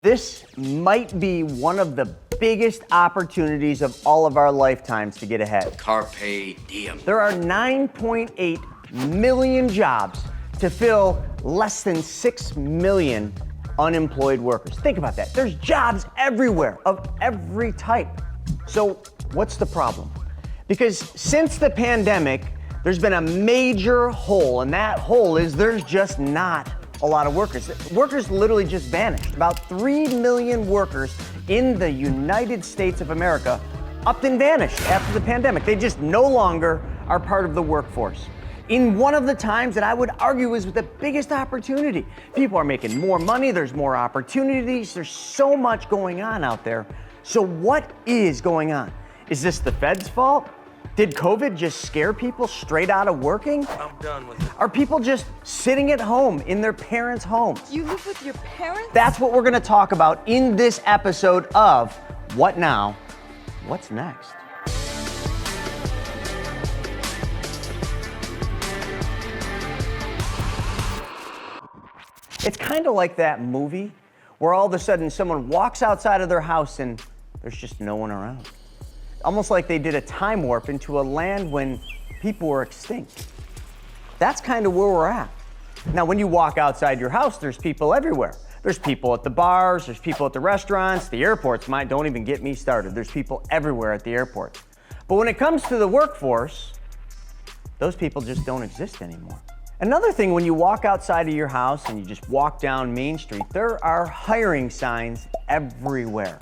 This might be one of the biggest opportunities of all of our lifetimes to get ahead. Carpe diem. There are 9.8 million jobs to fill less than 6 million unemployed workers. Think about that. There's jobs everywhere of every type. So what's the problem? Because since the pandemic, there's been a major hole, and that hole is there's just not a lot of workers. Workers literally just vanished. About 3 million workers in the United States of America up and vanished after the pandemic. They just no longer are part of the workforce. In one of the times that I would argue is the biggest opportunity. People are making more money, there's more opportunities, there's so much going on out there. So what is going on? Is this the Fed's fault? Did COVID just scare people straight out of working? I'm done with it. Are people just sitting at home in their parents' homes? You live with your parents? That's what we're gonna talk about in this episode of What Now, What's Next? It's kind of like that movie where all of a sudden someone walks outside of their house and there's just no one around. Almost like they did a time warp into a land when people were extinct. That's kind of where we're at. Now, when you walk outside your house, there's people everywhere. There's people at the bars, there's people at the restaurants, the airports, don't even get me started. There's people everywhere at the airport. But when it comes to the workforce, those people just don't exist anymore. Another thing, when you walk outside of your house and you just walk down Main Street, there are hiring signs everywhere.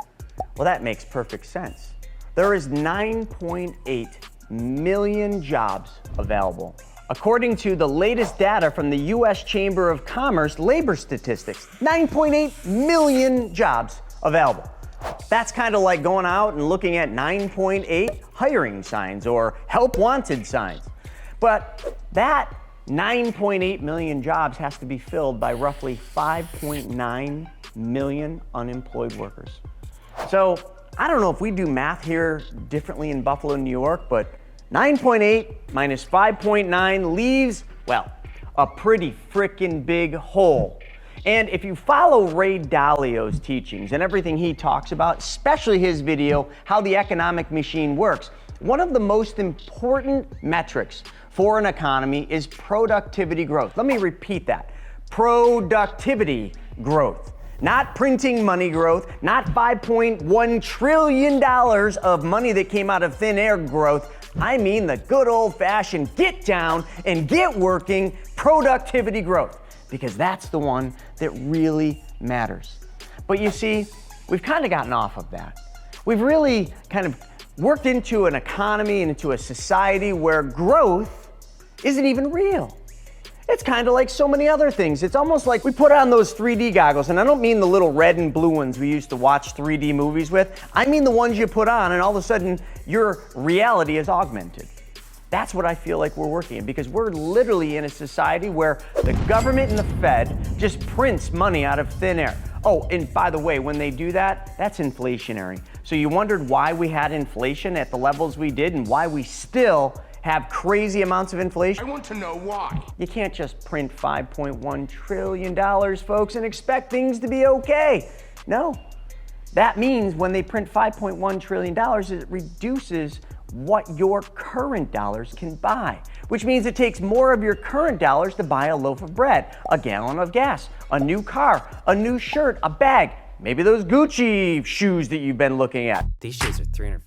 Well, that makes perfect sense. There is 9.8 million jobs available. According to the latest data from the U.S. Chamber of Commerce labor statistics, 9.8 million jobs available. That's kind of like going out and looking at 9.8 hiring signs or help wanted signs. But that 9.8 million jobs has to be filled by roughly 5.9 million unemployed workers. So I don't know if we do math here differently in Buffalo, New York, but 9.8 minus 5.9 leaves, well, a pretty freaking big hole. And if you follow Ray Dalio's teachings and everything he talks about, especially his video, How the Economic Machine Works, one of the most important metrics for an economy is productivity growth. Let me repeat that. Productivity growth. Not printing money growth, not $5.1 trillion of money that came out of thin air growth. I mean the good old-fashioned get down and get working productivity growth, because that's the one that really matters. But you see, we've kind of gotten off of that. We've really kind of worked into an economy and into a society where growth isn't even real. It's kind of like so many other things. It's almost like we put on those 3D goggles, and I don't mean the little red and blue ones we used to watch 3D movies with. I mean the ones you put on and all of a sudden your reality is augmented. That's what I feel like we're working in, because we're literally in a society where the government and the Fed just prints money out of thin air. Oh, and by the way, when they do that, that's inflationary. So you wondered why we had inflation at the levels we did and why we still have crazy amounts of inflation? I want to know why. You can't just print $5.1 trillion, folks, and expect things to be okay. No. That means when they print $5.1 trillion, it reduces what your current dollars can buy, which means it takes more of your current dollars to buy a loaf of bread, a gallon of gas, a new car, a new shirt, a bag, maybe those Gucci shoes that you've been looking at. These shoes are $300.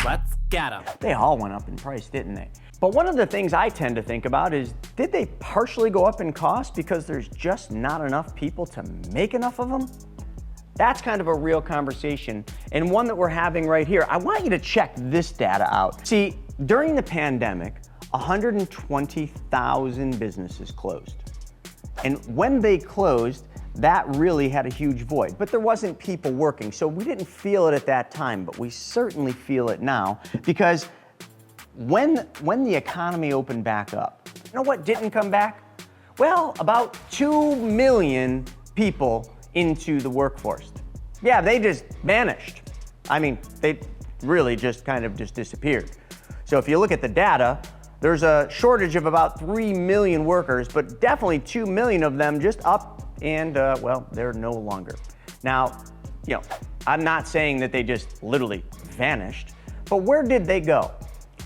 Let's get them. They all went up in price, didn't they? But one of the things I tend to think about is, did they partially go up in cost because there's just not enough people to make enough of them? That's kind of a real conversation, and one that we're having right here. I want you to check this data out. See, during the pandemic, 120,000 businesses closed. And when they closed, that really had a huge void, but there wasn't people working. So we didn't feel it at that time, but we certainly feel it now, because when the economy opened back up, you know what didn't come back? Well, about 2 million people into the workforce. Yeah, they just vanished. I mean, they really just kind of just disappeared. So if you look at the data, there's a shortage of about 3 million workers, but definitely 2 million of them just up and well, they're no longer. Now, I'm not saying that they just literally vanished, but where did they go?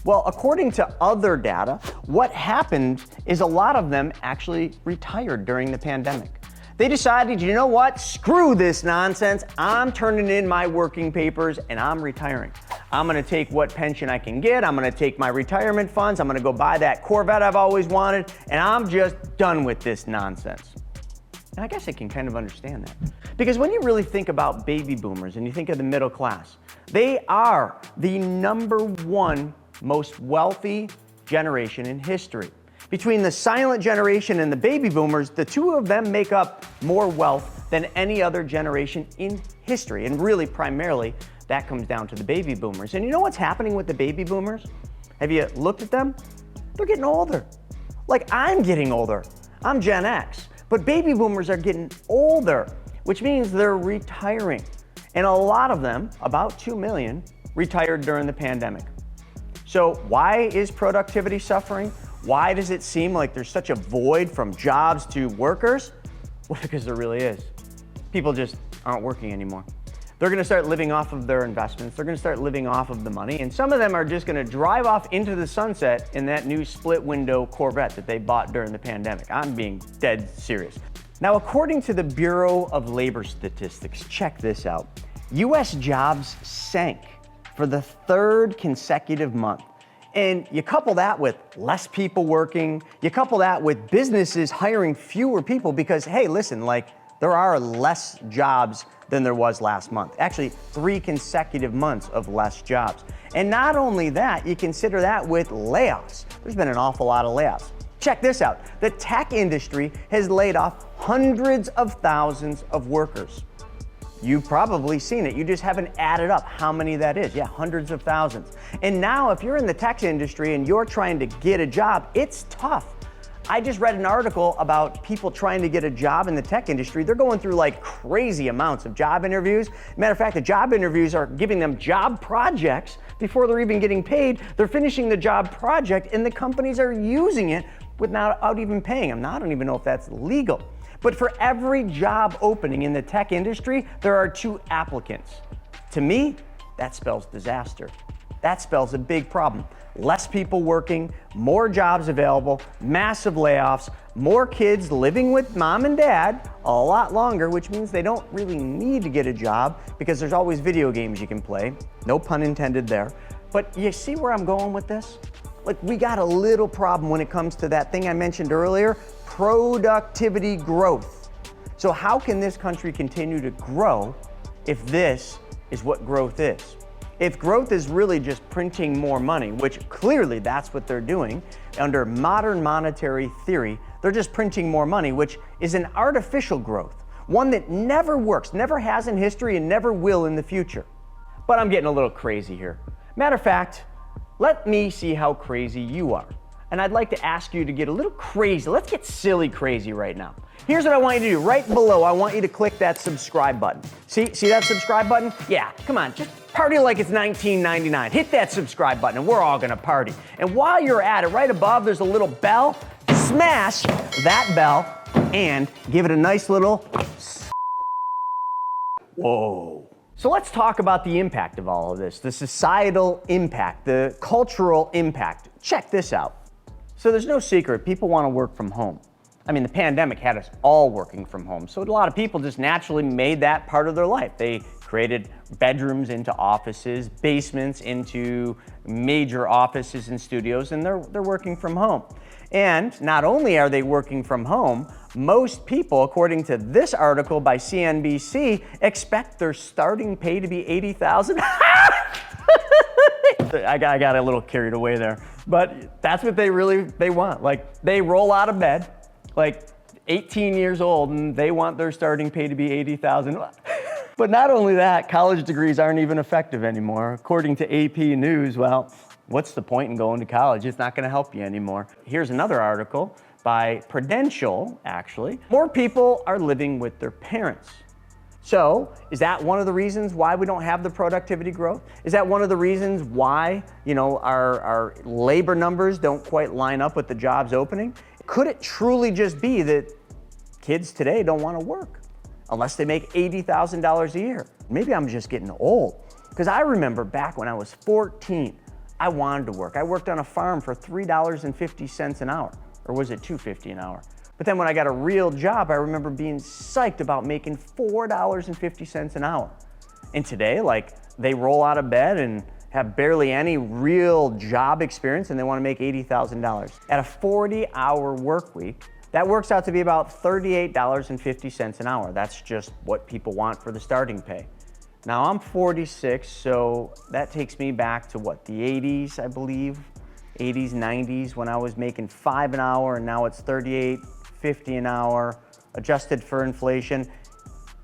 Well, according to other data, what happened is a lot of them actually retired during the pandemic. They decided, you know what, screw this nonsense. I'm turning in my working papers and I'm retiring. I'm gonna take what pension I can get. I'm gonna take my retirement funds. I'm gonna go buy that Corvette I've always wanted, and I'm just done with this nonsense. And I guess I can kind of understand that. Because when you really think about baby boomers and you think of the middle class, they are the #1 most wealthy generation in history. Between the silent generation and the baby boomers, the two of them make up more wealth than any other generation in history. And really, primarily, that comes down to the baby boomers. And you know what's happening with the baby boomers? Have you looked at them? They're getting older. Like, I'm getting older. I'm Gen X. But baby boomers are getting older, which means they're retiring. And a lot of them, about 2 million, retired during the pandemic. So why is productivity suffering? Why does it seem like there's such a void from jobs to workers? Well, because there really is. People just aren't working anymore. They're gonna start living off of their investments. They're gonna start living off of the money. And some of them are just gonna drive off into the sunset in that new split window Corvette that they bought during the pandemic. I'm being dead serious. Now, according to the Bureau of Labor Statistics, check this out. US jobs sank for the 3rd consecutive month. And you couple that with less people working, you couple that with businesses hiring fewer people because, hey, listen, like, there are less jobs than there was last month. Actually, 3 consecutive months of less jobs. And not only that, you consider that with layoffs. There's been an awful lot of layoffs. Check this out. The tech industry has laid off hundreds of thousands of workers. You've probably seen it. You just haven't added up how many that is. Yeah, hundreds of thousands. And now if you're in the tech industry and you're trying to get a job, it's tough. I just read an article about people trying to get a job in the tech industry. They're going through like crazy amounts of job interviews. Matter of fact, the job interviews are giving them job projects before they're even getting paid. They're finishing the job project and the companies are using it without even paying them. Now, I don't even know if that's legal. But for every job opening in the tech industry, there are 2 applicants. To me, that spells disaster. That spells a big problem. Less people working, more jobs available, massive layoffs, more kids living with mom and dad a lot longer, which means they don't really need to get a job because there's always video games you can play. No pun intended there. But you see where I'm going with this? Like, we got a little problem when it comes to that thing I mentioned earlier, productivity growth. So how can this country continue to grow if this is what growth is? If growth is really just printing more money, which clearly that's what they're doing, under modern monetary theory, they're just printing more money, which is an artificial growth, one that never works, never has in history, and never will in the future. But I'm getting a little crazy here. Matter of fact, let me see how crazy you are. And I'd like to ask you to get a little crazy. Let's get silly crazy right now. Here's what I want you to do. Right below, I want you to click that subscribe button. See that subscribe button? Yeah, come on, just party like it's 1999. Hit that subscribe button and we're all gonna party. And while you're at it, right above, there's a little bell. Smash that bell and give it a nice little whoa. So let's talk about the impact of all of this, the societal impact, the cultural impact. Check this out. So there's no secret, people want to work from home. I mean, the pandemic had us all working from home, so a lot of people just naturally made that part of their life. They created bedrooms into offices, basements into major offices and studios, and they're working from home. And not only are they working from home, most people, according to this article by CNBC, expect their starting pay to be $80,000. I got a little carried away there, but that's what they want. Like, they roll out of bed, like 18 years old, and they want their starting pay to be $80,000. But not only that, college degrees aren't even effective anymore. According to AP News, well, what's the point in going to college? It's not gonna help you anymore. Here's another article by Prudential, actually. More people are living with their parents. So, is that one of the reasons why we don't have the productivity growth? Is that one of the reasons why, our labor numbers don't quite line up with the jobs opening? Could it truly just be that kids today don't want to work unless they make $80,000 a year. Maybe I'm just getting old, because I remember back when I was 14, I wanted to work. I worked on a farm for $3.50 an hour, or was it $2.50 an hour? But then when I got a real job, I remember being psyched about making $4.50 an hour. And today, like, they roll out of bed and have barely any real job experience and they want to make $80,000. At a 40-hour work week, that works out to be about $38.50 an hour. That's just what people want for the starting pay. Now I'm 46, so that takes me back to what, the 80s, I believe, 80s, 90s, when I was making $5 an hour, and now it's $38.50 an hour, adjusted for inflation.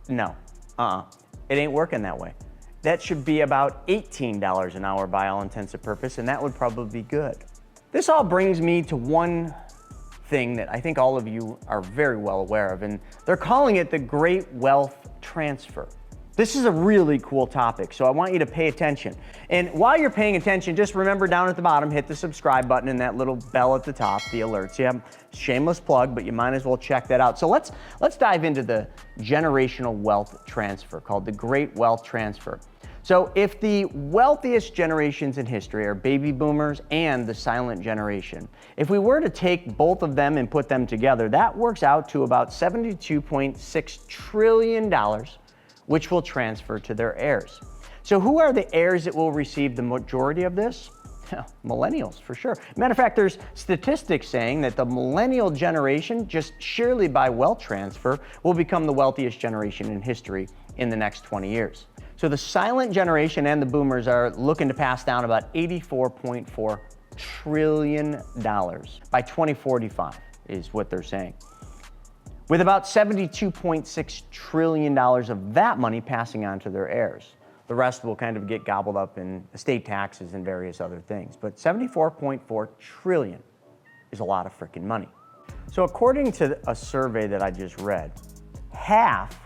No, it ain't working that way. That should be about $18 an hour by all intents and purposes, and that would probably be good. This all brings me to one thing that I think all of you are very well aware of, and they're calling it the Great Wealth Transfer. This is a really cool topic, so I want you to pay attention. And while you're paying attention, just remember down at the bottom, hit the subscribe button and that little bell at the top, the alerts. You have shameless plug, but you might as well check that out. So let's dive into the generational wealth transfer called the Great Wealth Transfer. So if the wealthiest generations in history are baby boomers and the silent generation, if we were to take both of them and put them together, that works out to about $72.6 trillion, which will transfer to their heirs. So who are the heirs that will receive the majority of this? Millennials, for sure. Matter of fact, there's statistics saying that the millennial generation, just sheerly by wealth transfer, will become the wealthiest generation in history in the next 20 years. So the silent generation and the boomers are looking to pass down about $84.4 trillion by 2045 is what they're saying, with about $72.6 trillion of that money passing on to their heirs. The rest will kind of get gobbled up in estate taxes and various other things. But $74.4 trillion is a lot of freaking money. So according to a survey that I just read, half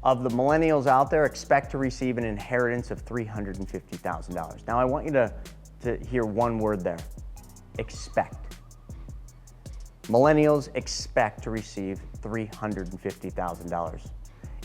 of the millennials out there expect to receive an inheritance of $350,000. Now I want you to hear one word there: expect. Millennials expect to receive $350,000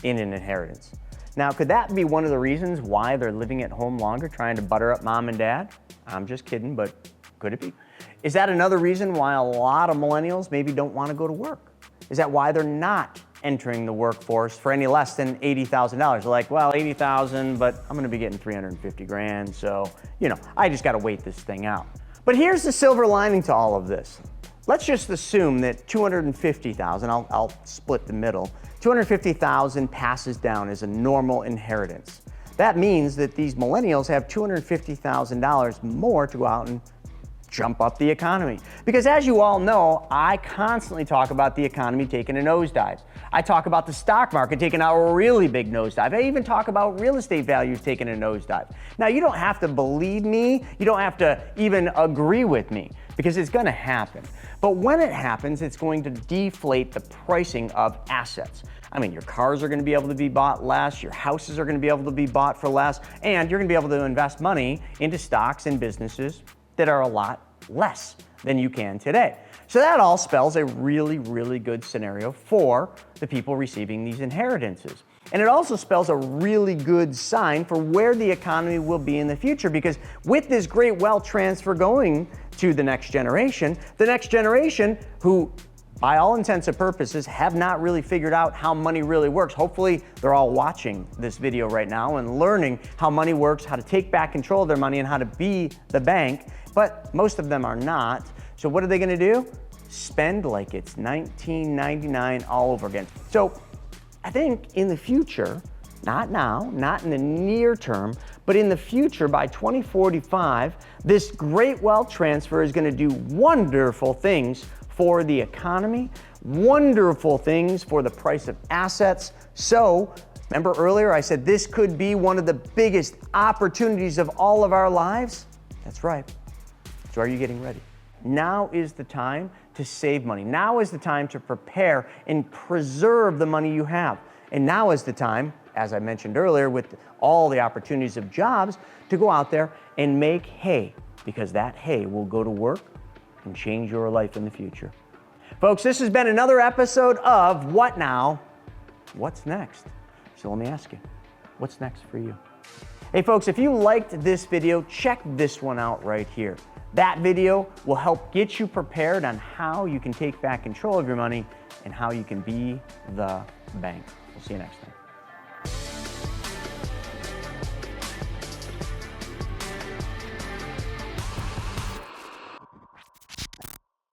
in an inheritance. Now, could that be one of the reasons why they're living at home longer, trying to butter up mom and dad? I'm just kidding, but could it be? Is that another reason why a lot of millennials maybe don't want to go to work? Is that why they're not entering the workforce for any less than $80,000? They're like, well, 80,000, but I'm going to be getting 350 grand, so, I just got to wait this thing out. But here's the silver lining to all of this. Let's just assume that 250,000, I'll split the middle, 250,000 passes down as a normal inheritance. That means that these millennials have $250,000 more to go out and jump up the economy. Because as you all know, I constantly talk about the economy taking a nosedive. I talk about the stock market taking a really big nosedive. I even talk about real estate values taking a nosedive. Now, you don't have to believe me. You don't have to even agree with me, because it's going to happen. But when it happens, it's going to deflate the pricing of assets. I mean, your cars are going to be able to be bought less, your houses are going to be able to be bought for less, and you're going to be able to invest money into stocks and businesses that are a lot less than you can today. So that all spells a really, really good scenario for the people receiving these inheritances. And it also spells a really good sign for where the economy will be in the future, because with this great wealth transfer going to the next generation who, by all intents and purposes, have not really figured out how money really works. Hopefully, they're all watching this video right now and learning how money works, how to take back control of their money, and how to be the bank. But most of them are not. So what are they going to do? Spend like it's 1999 all over again. So I think in the future, not now, not in the near term, but in the future, by 2045, this great wealth transfer is going to do wonderful things for the economy, wonderful things for the price of assets. So remember earlier I said this could be one of the biggest opportunities of all of our lives? That's right. So are you getting ready? Now is the time to save money. Now is the time to prepare and preserve the money you have. And now is the time, as I mentioned earlier, with all the opportunities of jobs, to go out there and make hay, because that hay will go to work and change your life in the future. Folks, this has been another episode of What Now? What's next? So let me ask you, what's next for you? Hey folks, if you liked this video, check this one out right here. That video will help get you prepared on how you can take back control of your money and how you can be the bank. We'll see you next time.